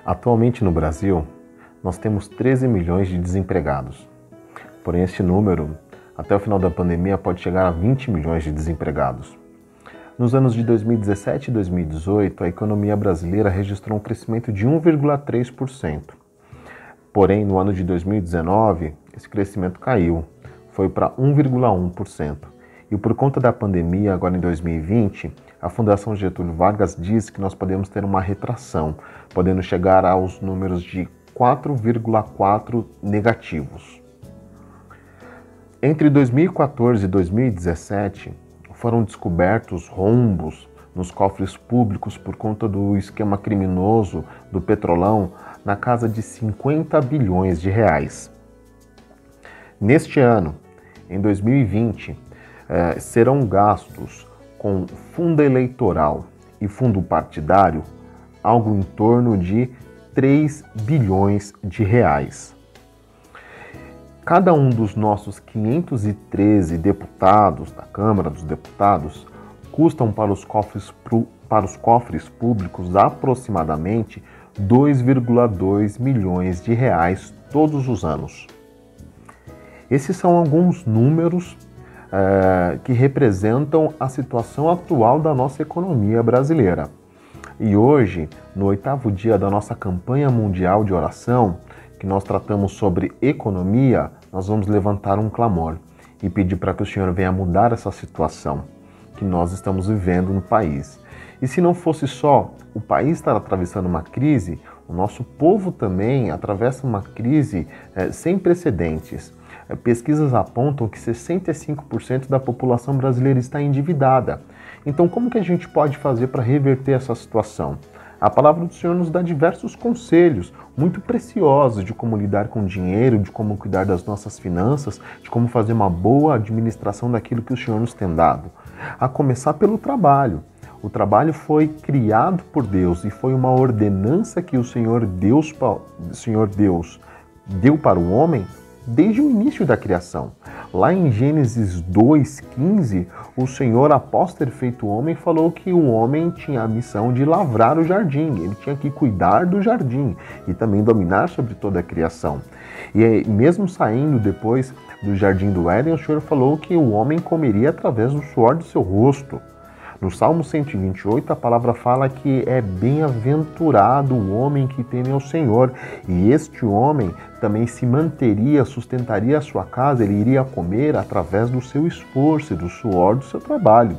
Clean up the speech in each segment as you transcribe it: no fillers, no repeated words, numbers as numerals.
Atualmente no Brasil, nós temos 13 milhões de desempregados. Porém, este número, até o final da pandemia, pode chegar a 20 milhões de desempregados. Nos anos de 2017 e 2018, a economia brasileira registrou um crescimento de 1,3%. Porém, no ano de 2019, esse crescimento caiu, foi para 1,1%. E por conta da pandemia, agora em 2020, a Fundação Getúlio Vargas diz que nós podemos ter uma retração, podendo chegar aos números de 4,4 negativos. Entre 2014 e 2017, foram descobertos rombos nos cofres públicos por conta do esquema criminoso do Petrolão na casa de 50 bilhões de reais. Neste ano, em 2020, serão gastos com fundo eleitoral e fundo partidário algo em torno de 3 bilhões de reais. Cada um dos nossos 513 deputados da Câmara dos Deputados custam para os cofres públicos aproximadamente 2,2 milhões de reais todos os anos. Esses são alguns números que representam a situação atual da nossa economia brasileira. E hoje, no 8º dia da nossa campanha mundial de oração, que nós tratamos sobre economia, nós vamos levantar um clamor e pedir para que o Senhor venha mudar essa situação que nós estamos vivendo no país. E se não fosse só o país estar atravessando uma crise, o nosso povo também atravessa uma crise sem precedentes. Pesquisas apontam que 65% da população brasileira está endividada. Então, como que a gente pode fazer para reverter essa situação? A palavra do Senhor nos dá diversos conselhos muito preciosos de como lidar com o dinheiro, de como cuidar das nossas finanças, de como fazer uma boa administração daquilo que o Senhor nos tem dado. A começar pelo trabalho. O trabalho foi criado por Deus e foi uma ordenança que o Senhor Deus deu para o homem desde o início da criação. Lá em Gênesis 2,15, o Senhor, após ter feito o homem, falou que o homem tinha a missão de lavrar o jardim, ele tinha que cuidar do jardim e também dominar sobre toda a criação. E mesmo saindo depois do jardim do Éden, o Senhor falou que o homem comeria através do suor do seu rosto. No Salmo 128, a palavra fala que é bem-aventurado o homem que teme ao Senhor, e este homem também se manteria, sustentaria a sua casa, ele iria comer através do seu esforço e do suor do seu trabalho.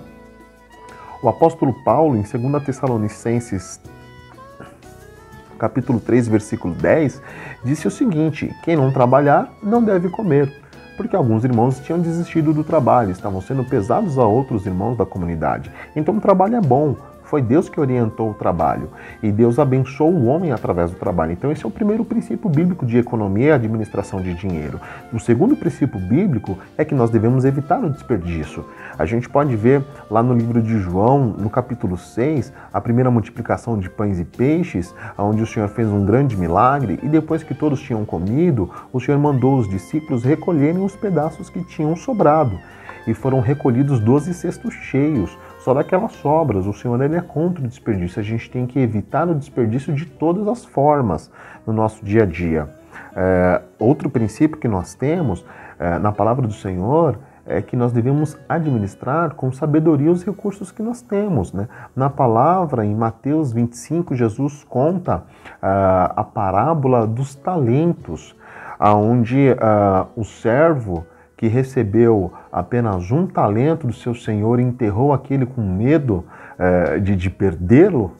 O apóstolo Paulo, em 2 Tessalonicenses, capítulo 3, versículo 10, disse o seguinte: quem não trabalhar não deve comer. Porque alguns irmãos tinham desistido do trabalho, estavam sendo pesados a outros irmãos da comunidade. Então o trabalho é bom, foi Deus que orientou o trabalho e Deus abençoou o homem através do trabalho. Então esse é o primeiro princípio bíblico de economia e administração de dinheiro. O segundo princípio bíblico é que nós devemos evitar o desperdício. A gente pode ver lá no livro de João, no capítulo 6, a primeira multiplicação de pães e peixes, onde o Senhor fez um grande milagre e depois que todos tinham comido, o Senhor mandou os discípulos recolherem os pedaços que tinham sobrado. E foram recolhidos 12 cestos cheios, só daquelas sobras. O Senhor ele é contra o desperdício. A gente tem que evitar o desperdício de todas as formas no nosso dia a dia. Outro princípio que nós temos na palavra do Senhor é que nós devemos administrar com sabedoria os recursos que nós temos, né? Na palavra, em Mateus 25, Jesus conta a parábola dos talentos, onde o servo que recebeu apenas um talento do seu senhor e enterrou aquele com medo de perdê-lo,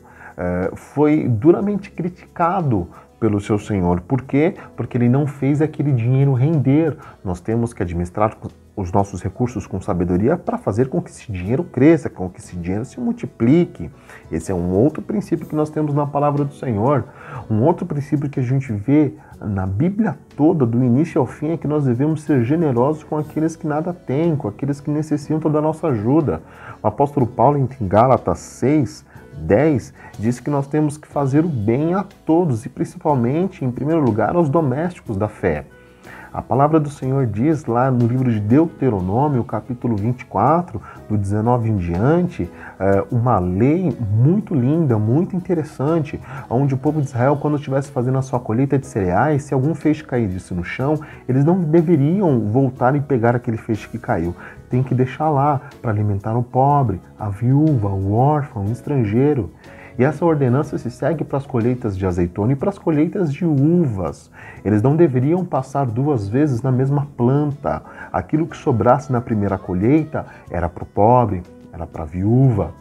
foi duramente criticado pelo seu senhor. Por quê? Porque ele não fez aquele dinheiro render. Nós temos que administrar os nossos recursos com sabedoria para fazer com que esse dinheiro cresça, com que esse dinheiro se multiplique. Esse é um outro princípio que nós temos na palavra do Senhor. Um outro princípio que a gente vê na Bíblia toda, do início ao fim, é que nós devemos ser generosos com aqueles que nada têm, com aqueles que necessitam da nossa ajuda. O apóstolo Paulo, em Gálatas 6:10, diz que nós temos que fazer o bem a todos e principalmente, em primeiro lugar, aos domésticos da fé. A palavra do Senhor diz lá no livro de Deuteronômio, capítulo 24, do 19 em diante, uma lei muito linda, muito interessante, onde o povo de Israel, quando estivesse fazendo a sua colheita de cereais, se algum feixe caísse no chão, eles não deveriam voltar e pegar aquele feixe que caiu. Tem que deixar lá para alimentar o pobre, a viúva, o órfão, o estrangeiro. E essa ordenança se segue para as colheitas de azeitona e para as colheitas de uvas. Eles não deveriam passar 2 vezes na mesma planta. Aquilo que sobrasse na primeira colheita era para o pobre, era para a viúva,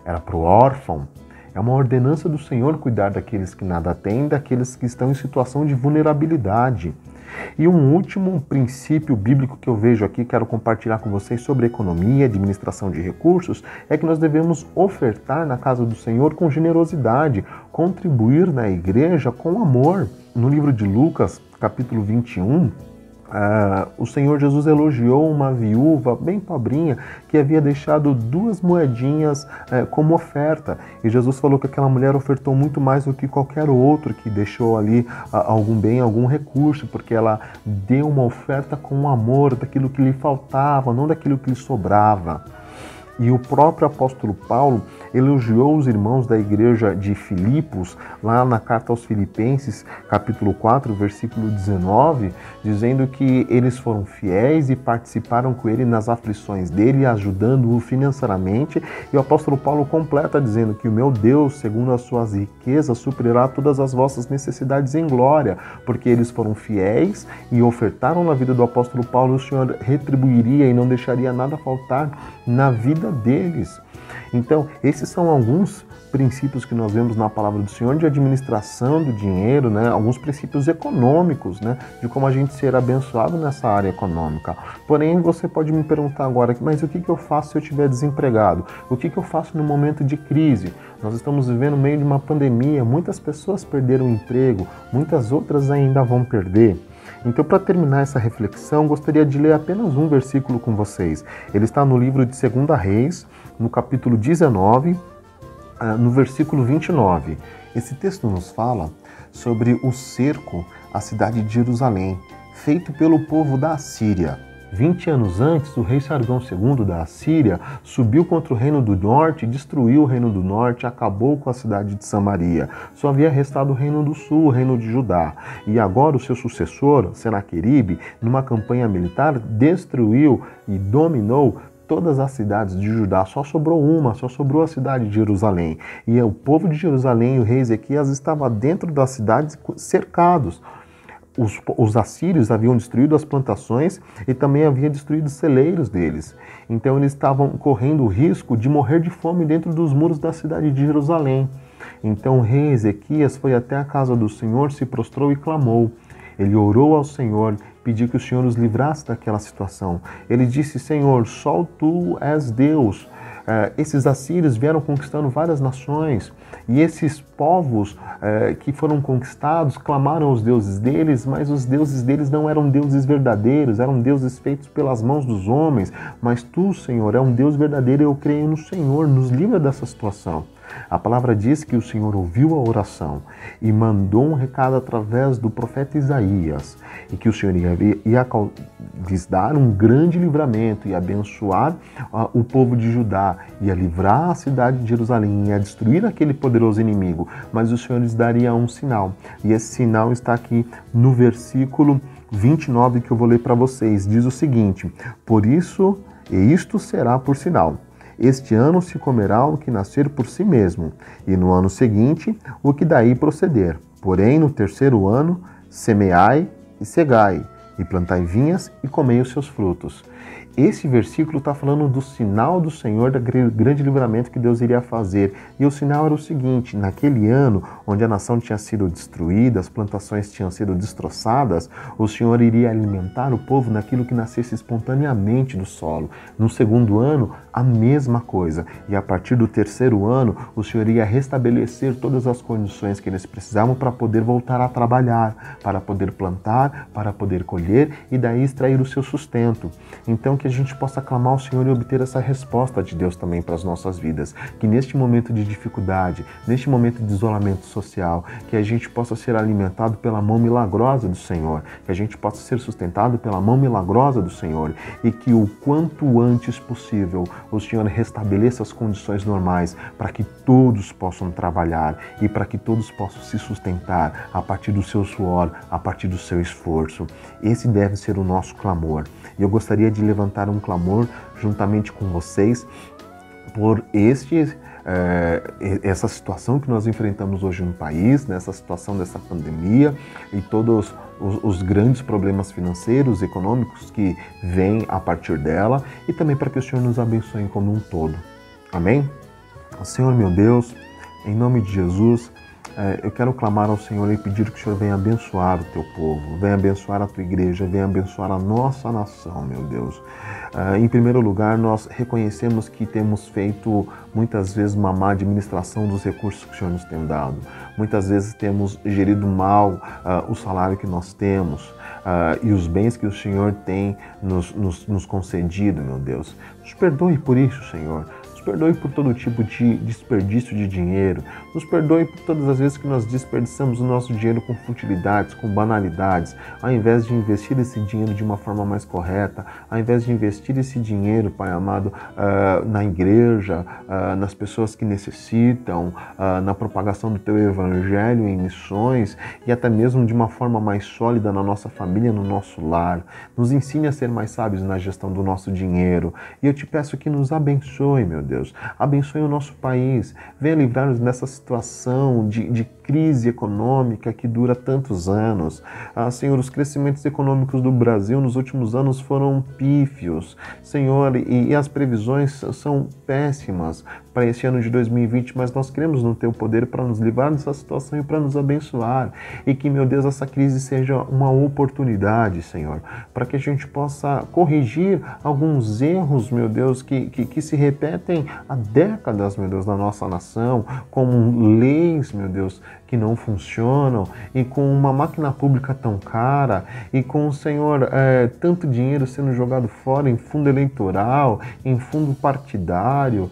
era para o órfão. É uma ordenança do Senhor cuidar daqueles que nada têm, daqueles que estão em situação de vulnerabilidade. E um último princípio bíblico que eu vejo aqui, quero compartilhar com vocês sobre economia, administração de recursos, é que nós devemos ofertar na casa do Senhor com generosidade, contribuir na igreja com amor. No livro de Lucas, capítulo 21, o Senhor Jesus elogiou uma viúva bem pobrinha que havia deixado 2 moedinhas como oferta. E Jesus falou que aquela mulher ofertou muito mais do que qualquer outro que deixou ali algum bem, algum recurso, porque ela deu uma oferta com amor daquilo que lhe faltava, não daquilo que lhe sobrava. E o próprio apóstolo Paulo elogiou os irmãos da igreja de Filipos, lá na carta aos Filipenses, capítulo 4, versículo 19, dizendo que eles foram fiéis e participaram com ele nas aflições dele, ajudando-o financeiramente. E o apóstolo Paulo completa dizendo que o meu Deus, segundo as suas riquezas, suprirá todas as vossas necessidades em glória, porque eles foram fiéis e ofertaram na vida do apóstolo Paulo, o Senhor retribuiria e não deixaria nada faltar na vida deles. Então, esses são alguns princípios que nós vemos na palavra do Senhor de administração do dinheiro, né? Alguns princípios econômicos, né? De como a gente ser abençoado nessa área econômica. Porém, você pode me perguntar agora, mas o que eu faço se eu estiver desempregado? O que eu faço no momento de crise? Nós estamos vivendo no meio de uma pandemia, muitas pessoas perderam o emprego, muitas outras ainda vão perder. Então, para terminar essa reflexão, gostaria de ler apenas um versículo com vocês. Ele está no livro de 2 Reis, no capítulo 19, no versículo 29. Esse texto nos fala sobre o cerco à cidade de Jerusalém, feito pelo povo da Assíria. 20 anos antes, o rei Sargão II da Assíria subiu contra o reino do norte, destruiu o reino do norte e acabou com a cidade de Samaria. Só havia restado o reino do sul, o reino de Judá. E agora o seu sucessor, Senaqueribe, numa campanha militar, destruiu e dominou todas as cidades de Judá. Só sobrou uma, só sobrou a cidade de Jerusalém. E o povo de Jerusalém e o rei Ezequias estavam dentro das cidades cercados. Os assírios haviam destruído as plantações e também haviam destruído os celeiros deles. Então eles estavam correndo o risco de morrer de fome dentro dos muros da cidade de Jerusalém. Então o rei Ezequias foi até a casa do Senhor, se prostrou e clamou. Ele orou ao Senhor, pediu que o Senhor os livrasse daquela situação. Ele disse: Senhor, só tu és Deus. Esses assírios vieram conquistando várias nações e esses povos que foram conquistados clamaram aos deuses deles, mas os deuses deles não eram deuses verdadeiros, eram deuses feitos pelas mãos dos homens. Mas tu, Senhor, é um Deus verdadeiro e eu creio no Senhor, nos livra dessa situação. A palavra diz que o Senhor ouviu a oração e mandou um recado através do profeta Isaías e que o Senhor ia lhes dar um grande livramento e abençoar o povo de Judá, ia livrar a cidade de Jerusalém, ia destruir aquele poderoso inimigo, mas o Senhor lhes daria um sinal. E esse sinal está aqui no versículo 29 que eu vou ler para vocês. Diz o seguinte: por isso, e isto será por sinal. Este ano se comerá o que nascer por si mesmo, e no ano seguinte o que daí proceder. Porém, no 3º ano, semeai e cegai, e plantai vinhas e comei os seus frutos. Esse versículo está falando do sinal do Senhor, do grande livramento que Deus iria fazer. E o sinal era o seguinte: naquele ano, onde a nação tinha sido destruída, as plantações tinham sido destroçadas, o Senhor iria alimentar o povo naquilo que nascesse espontaneamente do solo. No 2º ano, a mesma coisa. E a partir do 3º ano, o Senhor ia restabelecer todas as condições que eles precisavam para poder voltar a trabalhar, para poder plantar, para poder colher e daí extrair o seu sustento. Então, que a gente possa clamar ao Senhor e obter essa resposta de Deus também para as nossas vidas. Que neste momento de dificuldade, neste momento de isolamento social, que a gente possa ser alimentado pela mão milagrosa do Senhor, que a gente possa ser sustentado pela mão milagrosa do Senhor e que o quanto antes possível o Senhor restabeleça as condições normais para que todos possam trabalhar e para que todos possam se sustentar a partir do seu suor, a partir do seu esforço. Esse deve ser o nosso clamor. E eu gostaria de levantar um clamor juntamente com vocês por essa situação que nós enfrentamos hoje no país, nessa situação dessa pandemia e todos os grandes problemas financeiros, econômicos que vêm a partir dela, e também para que o Senhor nos abençoe como um todo. Amém? Senhor meu Deus, em nome de Jesus, eu quero clamar ao Senhor e pedir que o Senhor venha abençoar o teu povo, venha abençoar a tua igreja, venha abençoar a nossa nação, meu Deus. Em primeiro lugar, nós reconhecemos que temos feito muitas vezes uma má administração dos recursos que o Senhor nos tem dado. Muitas vezes temos gerido mal o salário que nós temos e os bens que o Senhor tem nos concedido, meu Deus. Nos perdoe por isso, Senhor. Perdoe por todo tipo de desperdício de dinheiro. Nos perdoe por todas as vezes que nós desperdiçamos o nosso dinheiro com futilidades, com banalidades, ao invés de investir esse dinheiro de uma forma mais correta, ao invés de investir esse dinheiro, Pai amado, na igreja, nas pessoas que necessitam, na propagação do Teu Evangelho, em missões e até mesmo de uma forma mais sólida na nossa família, no nosso lar. Nos ensine a ser mais sábios na gestão do nosso dinheiro. E eu te peço que nos abençoe, meu Deus. Abençoe o nosso país, venha livrar-nos dessa situação de crise econômica que dura tantos anos. Senhor, os crescimentos econômicos do Brasil nos últimos anos foram pífios, Senhor, e as previsões são péssimas para esse ano de 2020, mas nós cremos no Teu poder para nos livrar dessa situação e para nos abençoar. E que, meu Deus, essa crise seja uma oportunidade, Senhor, para que a gente possa corrigir alguns erros, meu Deus, que se repetem há décadas, meu Deus, na nossa nação, como leis, meu Deus, que não funcionam, e com uma máquina pública tão cara, e com, Senhor, tanto dinheiro sendo jogado fora em fundo eleitoral, em fundo partidário.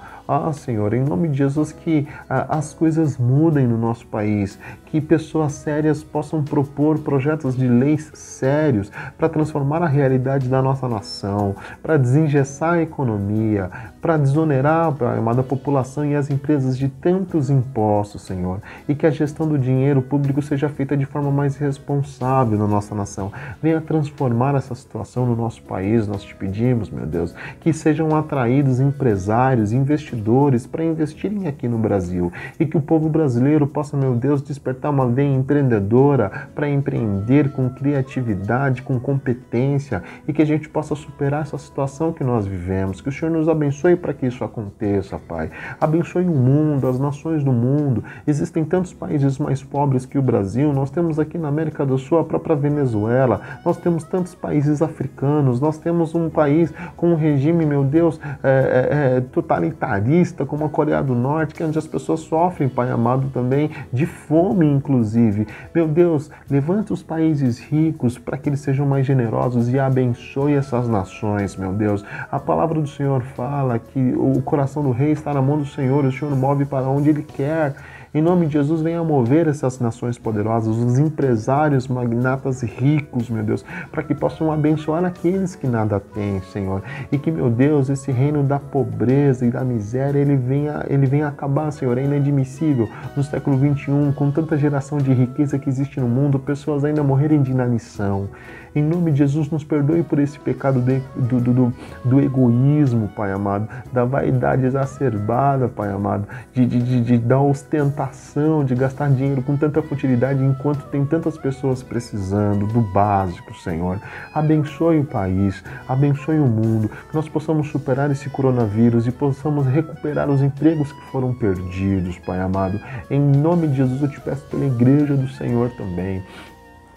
Senhor, em nome de Jesus, que as coisas mudem no nosso país, que pessoas sérias possam propor projetos de leis sérios para transformar a realidade da nossa nação, para desengessar a economia, para desonerar a amada população e as empresas de tantos impostos, Senhor, e que a gestão do dinheiro público seja feita de forma mais responsável na nossa nação. Venha transformar essa situação no nosso país, nós te pedimos, meu Deus, que sejam atraídos empresários, investidores para investirem aqui no Brasil e que o povo brasileiro possa, meu Deus, despertar uma veia empreendedora para empreender com criatividade, com competência e que a gente possa superar essa situação que nós vivemos. Que o Senhor nos abençoe para que isso aconteça, Pai. Abençoe o mundo, as nações do mundo. Existem tantos países mais pobres que o Brasil. Nós temos aqui na América do Sul a própria Venezuela. Nós temos tantos países africanos. Nós temos um país com um regime, meu Deus, totalitarista, como a Coreia do Norte, que é onde as pessoas sofrem, Pai amado, também de fome, inclusive. Meu Deus, levanta os países ricos para que eles sejam mais generosos e abençoe essas nações, meu Deus. A palavra do Senhor fala que o coração do rei está na mão do Senhor, o Senhor move para onde Ele quer. Em nome de Jesus, venha mover essas nações poderosas, os empresários, magnatas ricos, meu Deus, para que possam abençoar aqueles que nada têm, Senhor. E que, meu Deus, esse reino da pobreza e da miséria, ele venha acabar, Senhor. É inadmissível no século XXI, com tanta geração de riqueza que existe no mundo, pessoas ainda morrerem de inanição. Em nome de Jesus, nos perdoe por esse pecado do egoísmo, Pai amado, da vaidade exacerbada, Pai amado, da ostentação, de gastar dinheiro com tanta futilidade enquanto tem tantas pessoas precisando do básico, Senhor. Abençoe o país, abençoe o mundo, que nós possamos superar esse coronavírus e possamos recuperar os empregos que foram perdidos, Pai amado. Em nome de Jesus, eu te peço pela igreja do Senhor também.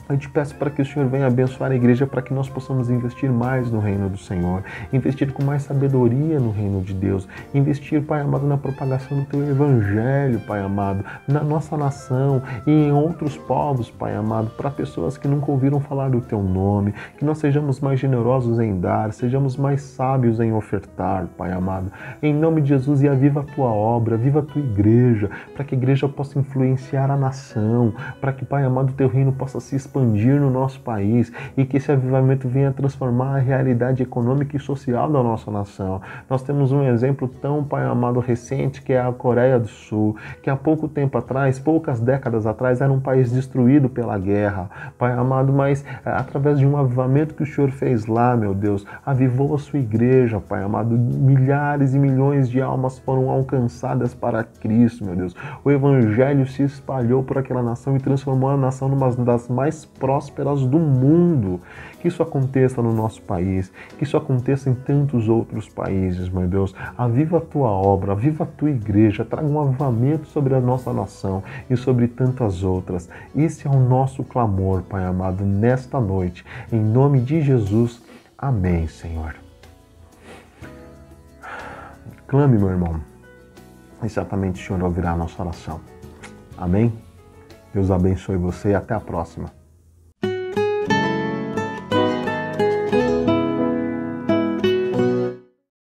Eu te peço para que o Senhor venha abençoar a igreja, para que nós possamos investir mais no reino do Senhor, investir com mais sabedoria no reino de Deus, investir, Pai amado, na propagação do Teu Evangelho, Pai amado, na nossa nação e em outros povos, Pai amado, para pessoas que nunca ouviram falar do Teu nome, que nós sejamos mais generosos em dar, sejamos mais sábios em ofertar, Pai amado, em nome de Jesus, e aviva a Tua obra, viva a Tua igreja, para que a igreja possa influenciar a nação, para que, Pai amado, o Teu reino possa se expandir no nosso país e que esse avivamento venha transformar a realidade econômica e social da nossa nação. Nós temos um exemplo tão, Pai amado, recente, que é a Coreia do Sul, que há pouco tempo atrás, poucas décadas atrás, era um país destruído pela guerra, Pai amado, mas através de um avivamento que o Senhor fez lá, meu Deus, avivou a sua igreja, Pai amado, milhares e milhões de almas foram alcançadas para Cristo, meu Deus. O Evangelho se espalhou por aquela nação e transformou a nação numa das mais prósperas do mundo. Que isso aconteça no nosso país, que isso aconteça em tantos outros países, meu Deus. Aviva a Tua obra, aviva a Tua igreja, traga um avivamento sobre a nossa nação e sobre tantas outras. Esse é o nosso clamor, Pai amado, nesta noite. Em nome de Jesus, amém, Senhor. Clame, meu irmão, e certamente o Senhor ouvirá a nossa oração. Amém? Deus abençoe você e até a próxima.